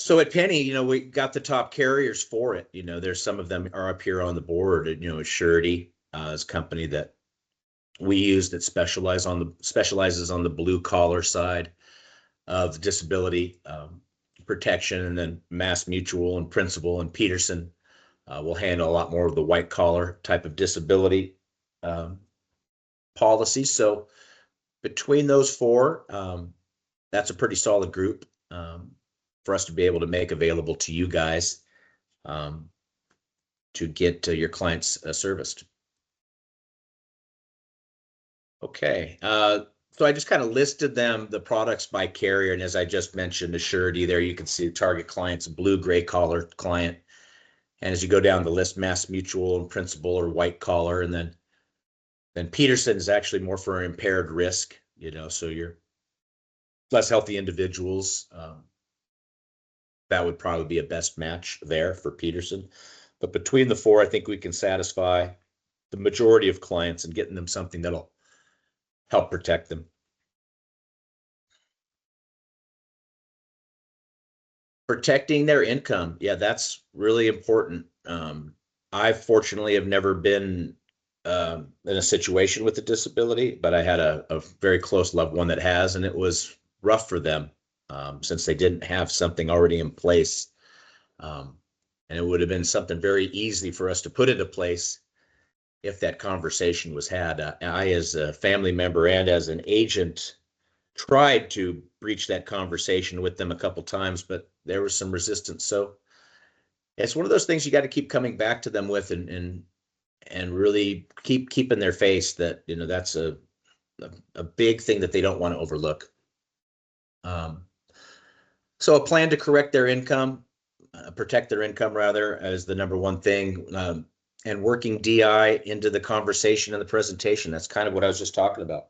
So at Penny, we got the top carriers for it. There's some of them are up here on the board. Surety is a company that we use that specializes on the blue collar side of disability protection, and then Mass Mutual and Principal and Peterson will handle a lot more of the white collar type of disability policies. So between those four, that's a pretty solid group for us to be able to make available to you guys to get your clients serviced. Okay. So I just kind of listed the products by carrier. And as I just mentioned, the surety there, you can see target clients, blue, gray collar client. And as you go down the list, Mass Mutual and Principal or white collar. And then Peterson is actually more for impaired risk, so you're less healthy individuals. That would probably be a best match there for Peterson. But between the four, I think we can satisfy the majority of clients and getting them something that'll help protect them. Protecting their income. Yeah, that's really important. I fortunately have never been in a situation with a disability, but I had a very close loved one that has, and it was rough for them since they didn't have something already in place. And it would have been something very easy for us to put into place if that conversation was had. I, as a family member and as an agent, tried to breach that conversation with them a couple times, but there was some resistance. So it's one of those things you got to keep coming back to them with, and really keep in their face that that's a big thing that they don't want to overlook. So a plan to correct their income, protect their income rather, as the number one thing, and working DI into the conversation and the presentation. That's kind of what I was just talking about.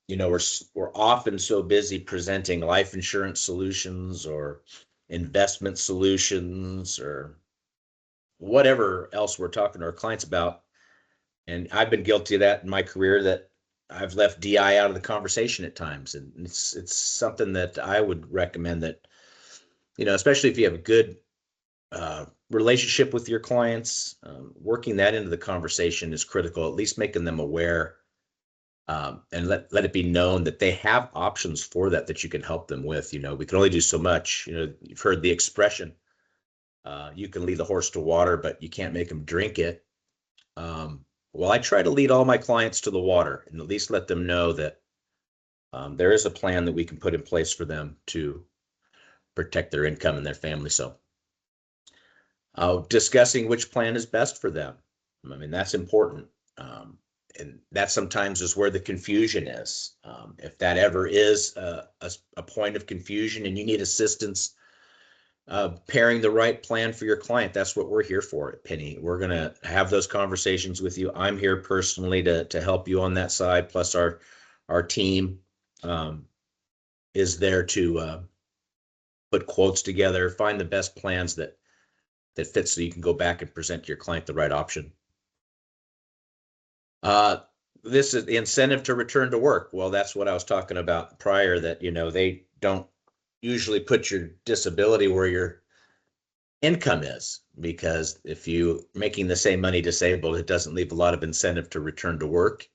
We're often so busy presenting life insurance solutions or investment solutions or whatever else we're talking to our clients about. And I've been guilty of that in my career, that I've left DI out of the conversation at times. And it's something that I would recommend that, especially if you have a good relationship with your clients, working that into the conversation is critical, at least making them aware, and let it be known that they have options for that you can help them with. We can only do so much. You've heard the expression, you can lead the horse to water, but you can't make them drink it. Well, I try to lead all my clients to the water and at least let them know that there is a plan that we can put in place for them to protect their income and their family. So discussing which plan is best for them. I mean, that's important. And that sometimes is where the confusion is. If that ever is a point of confusion and you need assistance pairing the right plan for your client, that's what we're here for at Penny. We're going to have those conversations with you. I'm here personally to help you on that side. Plus our team is there to put quotes together, find the best plans that fit, so you can go back and present to your client the right option. This is the incentive to return to work. Well, that's what I was talking about prior, that, they don't usually put your disability where your income is, because if you making the same money disabled, it doesn't leave a lot of incentive to return to work.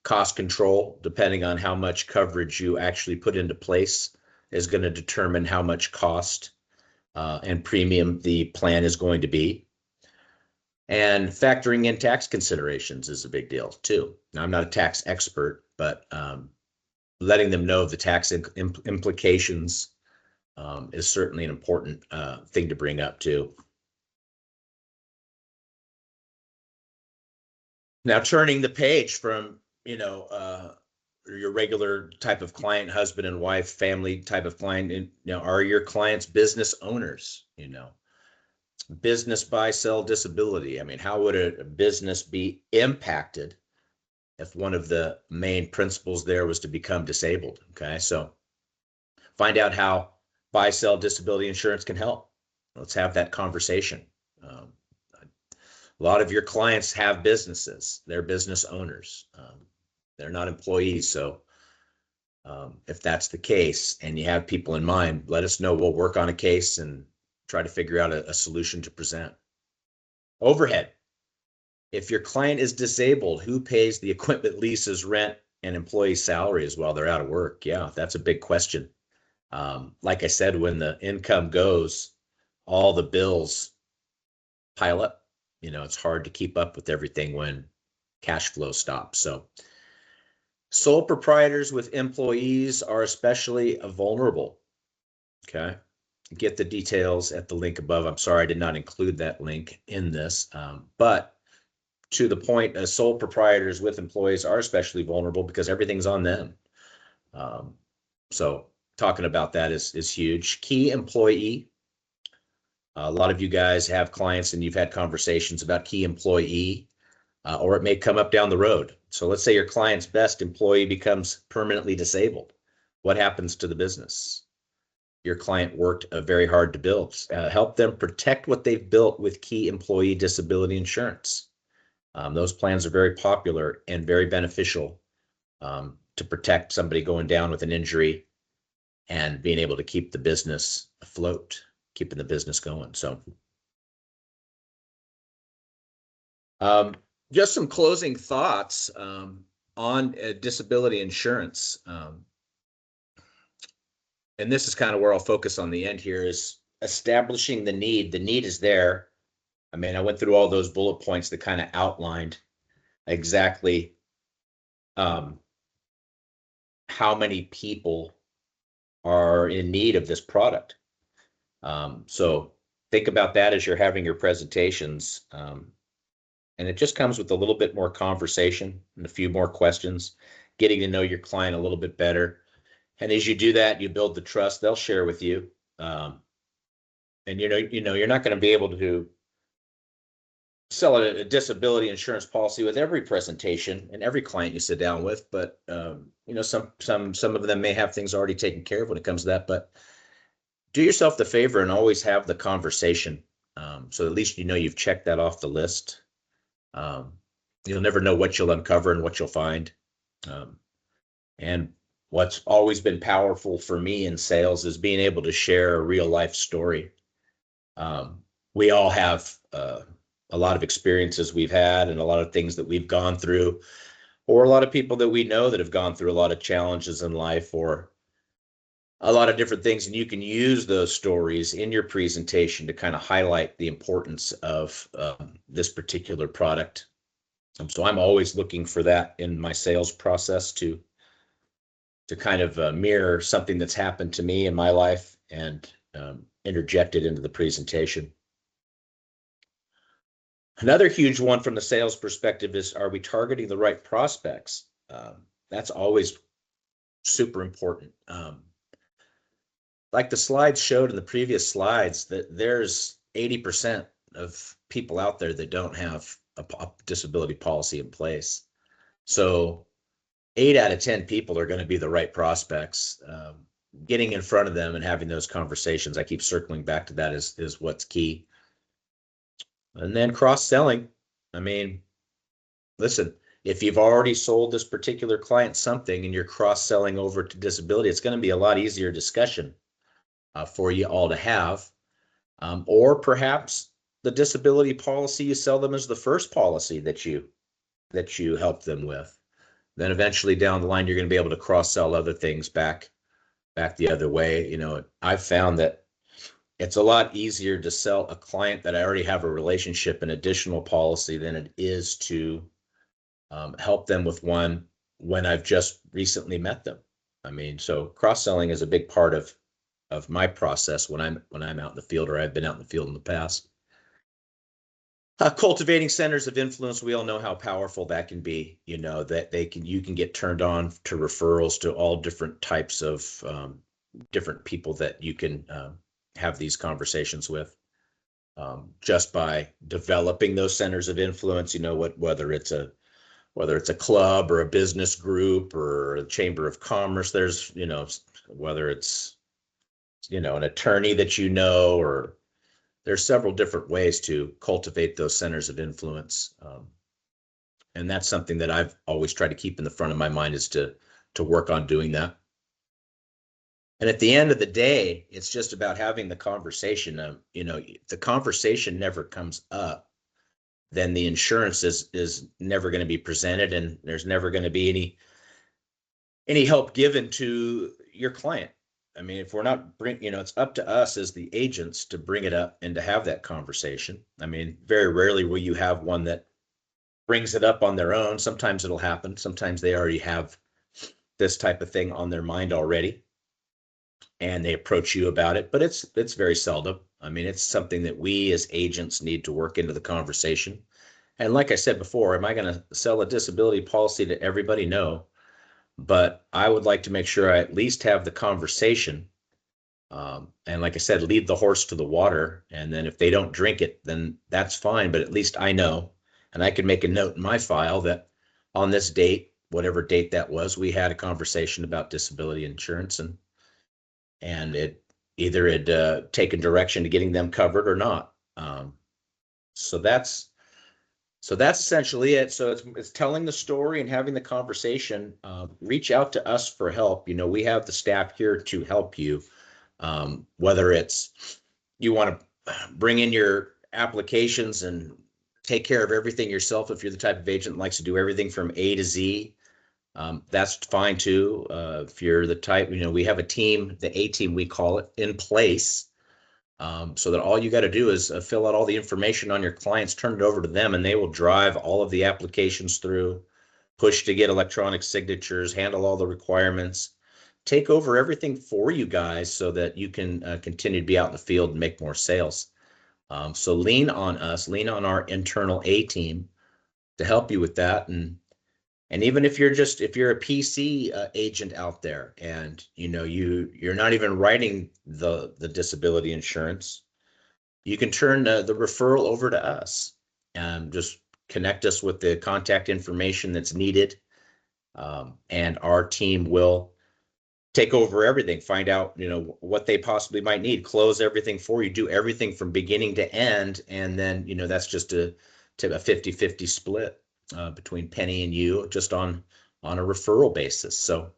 Cost control, depending on how much coverage you actually put into place, is going to determine how much cost and premium the plan is going to be. And factoring in tax considerations is a big deal too. Now, I'm not a tax expert, but letting them know the tax implications is certainly an important thing to bring up too. Now, turning the page from, your regular type of client, husband and wife, family type of client, and, are your clients business owners? Business buy, sell, disability. I mean, how would a business be impacted if one of the main principles there was to become disabled? Okay, so find out how buy, sell, disability insurance can help. Let's have that conversation. A lot of your clients have businesses. They're business owners. They're not employees. So If that's the case and you have people in mind, let us know. We'll work on a case and try to figure out a solution to present. Overhead. If your client is disabled, who pays the equipment, leases, rent, and employee salaries while they're out of work? Yeah, that's a big question. Like I said, when the income goes, all the bills pile up. It's hard to keep up with everything when cash flow stops. So sole proprietors with employees are especially vulnerable. Okay. Get the details at the link above. I'm sorry I did not include that link in this, but to the point, sole proprietors with employees are especially vulnerable because everything's on them. So talking about that is huge. Key employee. A lot of you guys have clients and you've had conversations about key employee, or it may come up down the road. So let's say your client's best employee becomes permanently disabled. What happens to the business? Your client worked very hard to build. Help them protect what they've built with key employee disability insurance. Those plans are very popular and very beneficial to protect somebody going down with an injury and being able to keep the business afloat, keeping the business going. So just some closing thoughts on disability insurance. And this is kind of where I'll focus on the end here, is establishing the need. The need is there. I mean, I went through all those bullet points that kind of outlined exactly how many people are in need of this product. So think about that as you're having your presentations. And it just comes with a little bit more conversation and a few more questions, getting to know your client a little bit better. And as you do that, you build the trust. They'll share with you. And you're not going to be able to sell a disability insurance policy with every presentation and every client you sit down with, but some of them may have things already taken care of when it comes to that. But do yourself the favor and always have the conversation, so at least you've checked that off the list. You'll never know what you'll uncover and what you'll find. And what's always been powerful for me in sales is being able to share a real life story. We all have a lot of experiences we've had and a lot of things that we've gone through, or a lot of people that we know that have gone through a lot of challenges in life, or a lot of different things. And you can use those stories in your presentation to kind of highlight the importance of this particular product. So I'm always looking for that in my sales process to kind of mirror something that's happened to me in my life and interject it into the presentation. Another huge one from the sales perspective is, are we targeting the right prospects? That's always super important. Like the slides showed in the previous slides, that there's 80% of people out there that don't have a disability policy in place. So 8 out of 10 people are going to be the right prospects. Getting in front of them and having those conversations, I keep circling back to that, is what's key. And then cross-selling. I mean, listen, if you've already sold this particular client something and you're cross-selling over to disability, it's going to be a lot easier discussion for you all to have. Or perhaps the disability policy, you sell them as the first policy that you help them with. Then eventually down the line, you're going to be able to cross-sell other things back the other way. I've found that it's a lot easier to sell a client that I already have a relationship an additional policy than it is to help them with one when I've just recently met them. I mean, so cross-selling is a big part of my process when I'm out in the field, or I've been out in the field in the past. Cultivating centers of influence, we all know how powerful that can be. That you can get turned on to referrals to all different types of different people that you can have these conversations with, just by developing those centers of influence. Whether it's a club or a business group or a chamber of commerce, there's whether it's an attorney that or there's several different ways to cultivate those centers of influence. And that's something that I've always tried to keep in the front of my mind, is to work on doing that. And at the end of the day, it's just about having the conversation. If the conversation never comes up, then the insurance is never going to be presented, and there's never going to be any help given to your client. I mean, if we're not it's up to us as the agents to bring it up and to have that conversation. I mean, very rarely will you have one that brings it up on their own. Sometimes it'll happen. Sometimes they already have this type of thing on their mind already, and they approach you about it, but it's very seldom. I mean, it's something that we as agents need to work into the conversation. And like I said before, am I going to sell a disability policy to everybody? No, but I would like to make sure I at least have the conversation. And like I said, lead the horse to the water. And then if they don't drink it, then that's fine. But at least I know, and I can make a note in my file that on this date, whatever date that was, we had a conversation about disability insurance, and it either had taken direction to getting them covered or not. So that's essentially it. So it's telling the story and having the conversation. Reach out to us for help. We have the staff here to help you. Whether it's you want to bring in your applications and take care of everything yourself, if you're the type of agent that likes to do everything from A to Z, that's fine too. If you're the type, we have a team, the A team, we call it, in place. So that all you got to do is fill out all the information on your clients, turn it over to them, and they will drive all of the applications through, push to get electronic signatures, handle all the requirements, take over everything for you guys so that you can continue to be out in the field and make more sales. So lean on us, lean on our internal A team to help you with that. And even if you're a PC agent out there, and you're not even writing the disability insurance, you can turn the referral over to us and just connect us with the contact information that's needed. And our team will take over everything, find out, what they possibly might need, close everything for you, do everything from beginning to end. And then, that's just a 50-50 split between Penny and you, just on a referral basis. So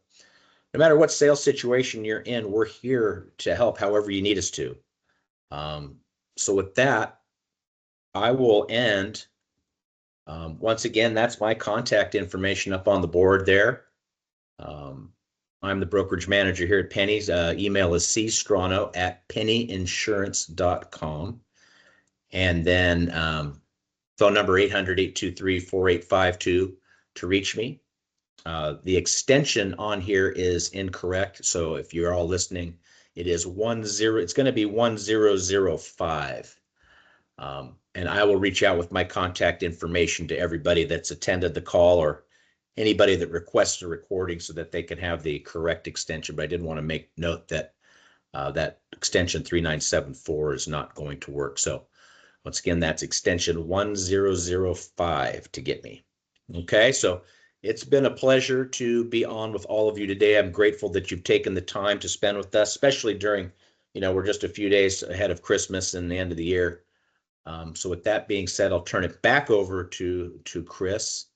no matter what sales situation you're in, we're here to help however you need us to. So with that, I will end. Once again, that's my contact information up on the board there. I'm the brokerage manager here at Penny's. Email is cstrano@pennyinsurance.com. And then phone number 800-823-4852 to reach me. The extension on here is incorrect. So if you're all listening, it's going to be 1005. And I will reach out with my contact information to everybody that's attended the call, or anybody that requests a recording, so that they can have the correct extension. But I did want to make note that that extension 3974 is not going to work. So once again, that's extension 1005 to get me. Okay, so it's been a pleasure to be on with all of you today. I'm grateful that you've taken the time to spend with us, especially during, we're just a few days ahead of Christmas and the end of the year. So with that being said, I'll turn it back over to Chris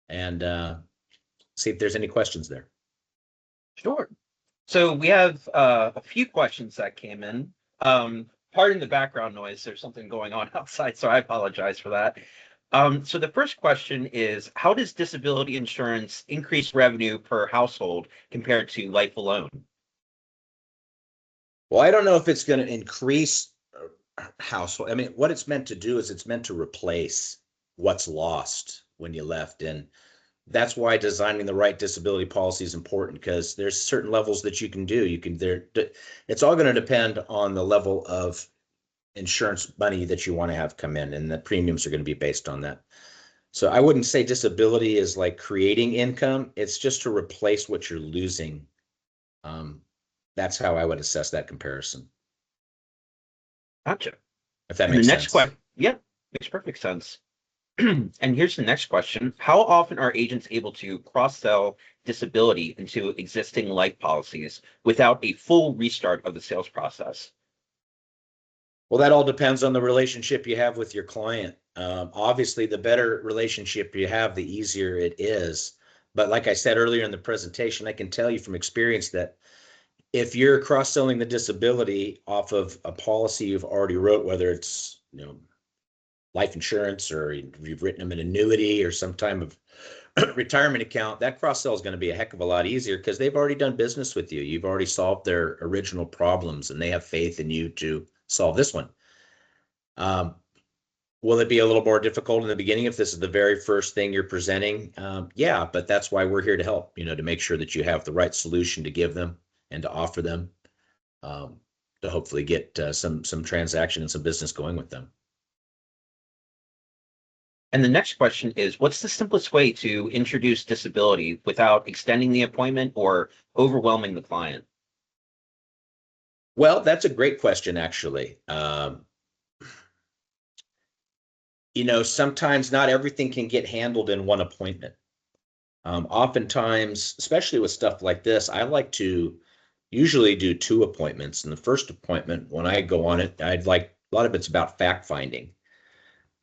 and see if there's any questions there. Sure. So we have a few questions that came in. Pardon the background noise. There's something going on outside, so I apologize for that. So the first question is, how does disability insurance increase revenue per household compared to life alone? Well, I don't know if it's going to increase household. I mean, what it's meant to do is it's meant to replace what's lost when you left. And that's why designing the right disability policy is important, because there's certain levels that you can do. It's all going to depend on the level of insurance money that you want to have come in, and the premiums are going to be based on that. So I wouldn't say disability is like creating income. It's just to replace what you're losing. That's how I would assess that comparison. Gotcha. If that makes sense. Yeah, makes perfect sense. And here's the next question. How often are agents able to cross-sell disability into existing life policies without a full restart of the sales process? Well, that all depends on the relationship you have with your client. Obviously, the better relationship you have, the easier it is. But like I said earlier in the presentation, I can tell you from experience that if you're cross-selling the disability off of a policy you've already wrote, whether it's, life insurance, or you've written them an annuity or some type of retirement account, that cross-sell is going to be a heck of a lot easier because they've already done business with you. You've already solved their original problems and they have faith in you to solve this one. Will it be a little more difficult in the beginning if this is the very first thing you're presenting? Yeah, but that's why we're here to help, to make sure that you have the right solution to give them and to offer them, um, to hopefully get some transaction and some business going with them. And the next question is, what's the simplest way to introduce disability without extending the appointment or overwhelming the client? Well, that's a great question, actually. Sometimes not everything can get handled in one appointment. Oftentimes, especially with stuff like this, I like to usually do two appointments. And the first appointment, when I go on it, I'd like a lot of it's about fact finding,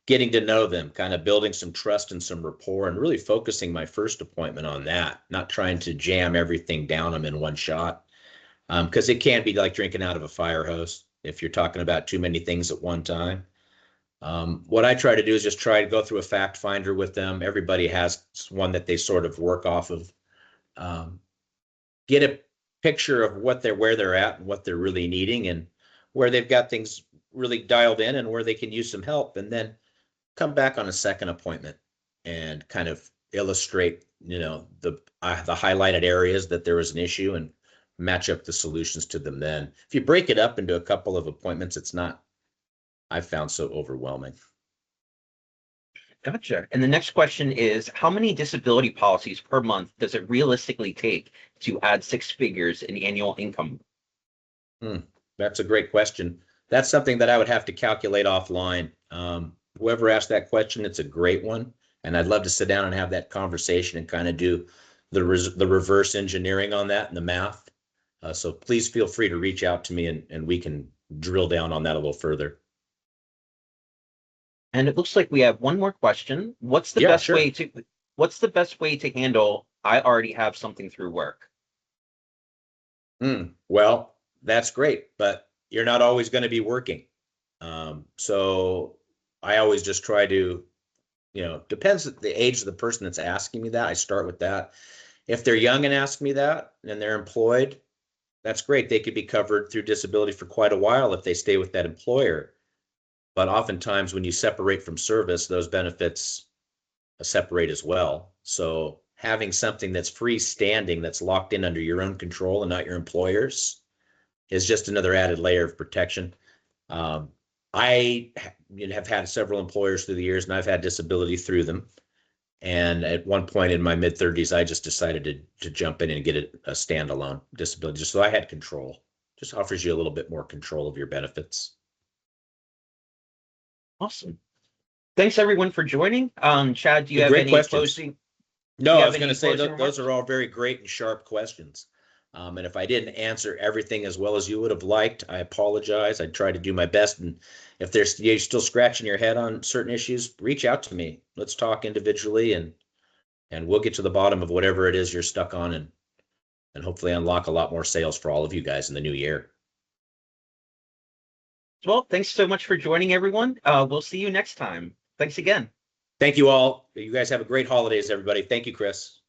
getting to know them, kind of building some trust and some rapport, and really focusing my first appointment on that, not trying to jam everything down them in one shot. Because it can be like drinking out of a fire hose if you're talking about too many things at one time. What I try to do is just try to go through a fact finder with them. Everybody has one that they sort of work off of. Um, get a picture of where they're at and what they're really needing, and where they've got things really dialed in and where they can use some help, and then come back on a second appointment and kind of illustrate, the highlighted areas that there was an issue, and match up the solutions to them. Then if you break it up into a couple of appointments, it's not, I've found, so overwhelming. Gotcha. And the next question is, how many disability policies per month does it realistically take to add six figures in annual income? That's a great question. That's something that I would have to calculate offline. Whoever asked that question, it's a great one. And I'd love to sit down and have that conversation and kind of do the reverse engineering on that and the math. So please feel free to reach out to me, and we can drill down on that a little further. And it looks like we have one more question. Yeah, sure. What's the best way to handle I already have something through work? Well, that's great, but you're not always going to be working. So I always just try to, depends on the age of the person that's asking me that. I start with that. If they're young and ask me that and they're employed, that's great. They could be covered through disability for quite a while if they stay with that employer. But oftentimes when you separate from service, those benefits separate as well. So having something that's freestanding, that's locked in under your own control and not your employer's, is just another added layer of protection. I have had several employers through the years, and I've had disability through them. And at one point in my mid 30s, I just decided to jump in and get a standalone disability, just so I had control. Just offers you a little bit more control of your benefits. Awesome. Thanks everyone for joining. Chad, do you Good, have great any questions. closing? No, Do you I have was going to any say closing those remarks? are all very great and sharp questions. And if I didn't answer everything as well as you would have liked, I apologize. I try to do my best. And if you're still scratching your head on certain issues, reach out to me. Let's talk individually, and we'll get to the bottom of whatever it is you're stuck on, and hopefully unlock a lot more sales for all of you guys in the new year. Well, thanks so much for joining, everyone. We'll see you next time. Thanks again. Thank you all. You guys have a great holidays, everybody. Thank you, Chris.